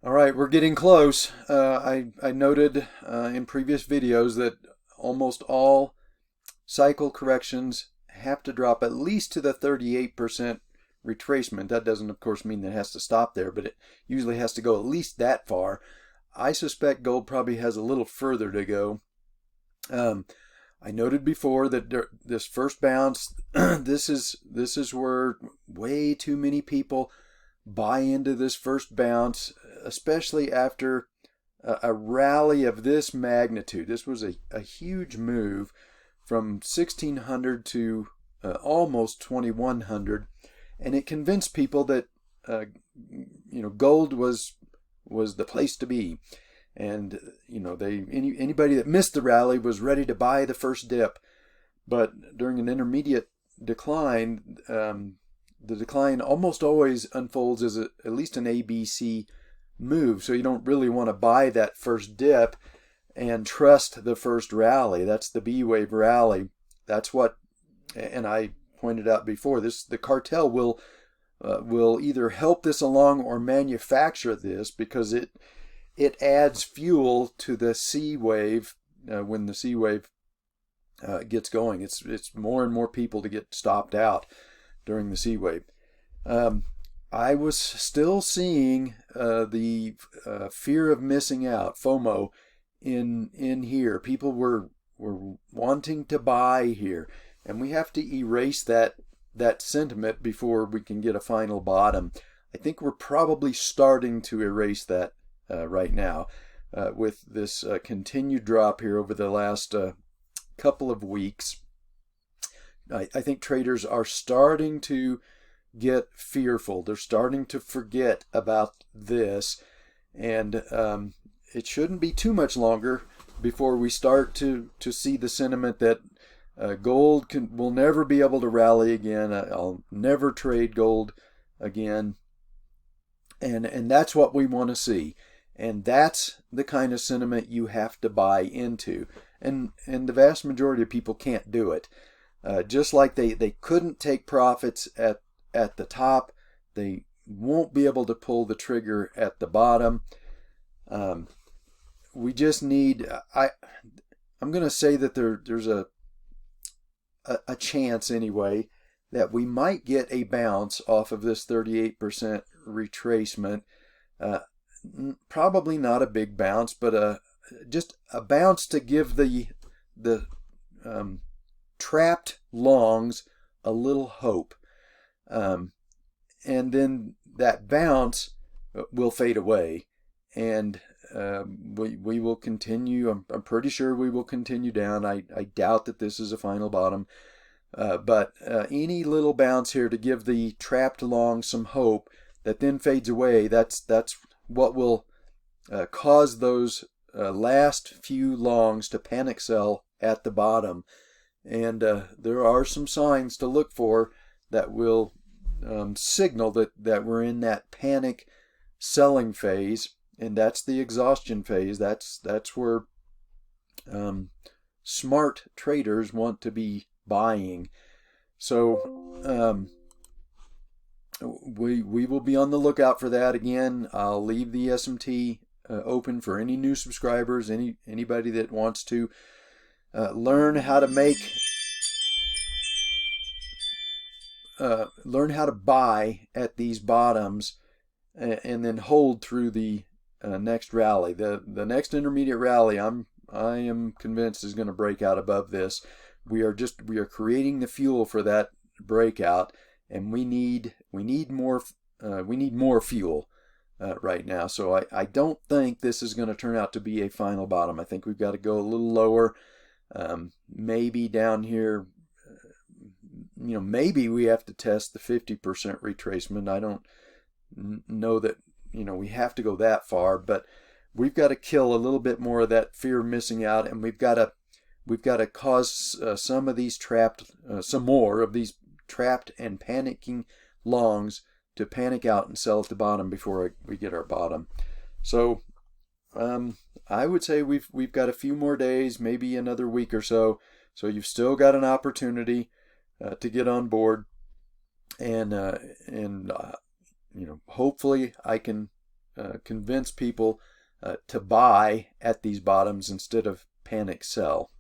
All right, we're getting close. I noted in previous videos that almost all cycle corrections have to drop at least to the 38% retracement. That doesn't, of course, mean that it has to stop there, but it usually has to go at least that far. I suspect gold probably has a little further to go. Um, I noted before that this first bounce, this is where way too many people buy into this first bounce, especially after a rally of this magnitude. This was a huge move from 1600 to almost 2100, and it convinced people that gold was the place to be. And anybody that missed the rally was ready to buy the first dip. But during an intermediate decline, the decline almost always unfolds as at least an ABC move. So you don't really want to buy that first dip and trust the first rally. That's the B wave rally. That's what, and I pointed out before, the cartel will either help this along or manufacture this, because it adds fuel to the C wave. When the C wave gets going, it's more and more people to get stopped out during the C wave. I was still seeing the fear of missing out, FOMO, in here. People were wanting to buy here, and we have to erase that sentiment before we can get a final bottom. I think we're probably starting to erase that right now with this continued drop here over the last couple of weeks. I think traders are starting to get fearful. They're starting to forget about this, and it shouldn't be too much longer before we start to see the sentiment that gold will never be able to rally again. I'll never trade gold again, and that's what we want to see. And that's the kind of sentiment you have to buy into. And the vast majority of people can't do it. Just like they couldn't take profits at the top, they won't be able to pull the trigger at the bottom. We just need, I'm going to say that there's a chance anyway that we might get a bounce off of this 38% retracement. Probably not a big bounce, but just a bounce to give the trapped longs a little hope. And then that bounce will fade away, and we will continue. I'm pretty sure we will continue down. I doubt that this is a final bottom, but any little bounce here to give the trapped long some hope that then fades away, that's what will cause those last few longs to panic sell at the bottom. And there are some signs to look for that will signal that we're in that panic selling phase, and that's the exhaustion phase. That's where smart traders want to be buying. So we will be on the lookout for that. Again, I'll leave the SMT open for any new subscribers, anybody that wants to learn how to buy at these bottoms and then hold through the next rally. The next intermediate rally, I am convinced, is going to break out above this. We are creating the fuel for that breakout, and we need more fuel right now. So I don't think this is going to turn out to be a final bottom. I think we've got to go a little lower, maybe down here. Maybe we have to test the 50% retracement. I don't know that we have to go that far, but we've got to kill a little bit more of that fear of missing out, and we've got to cause some more of these trapped and panicking longs to panic out and sell at the bottom before we get our bottom. So I would say we've got a few more days, maybe another week or so. So you've still got an opportunity to get on board, and hopefully I can convince people to buy at these bottoms instead of panic sell.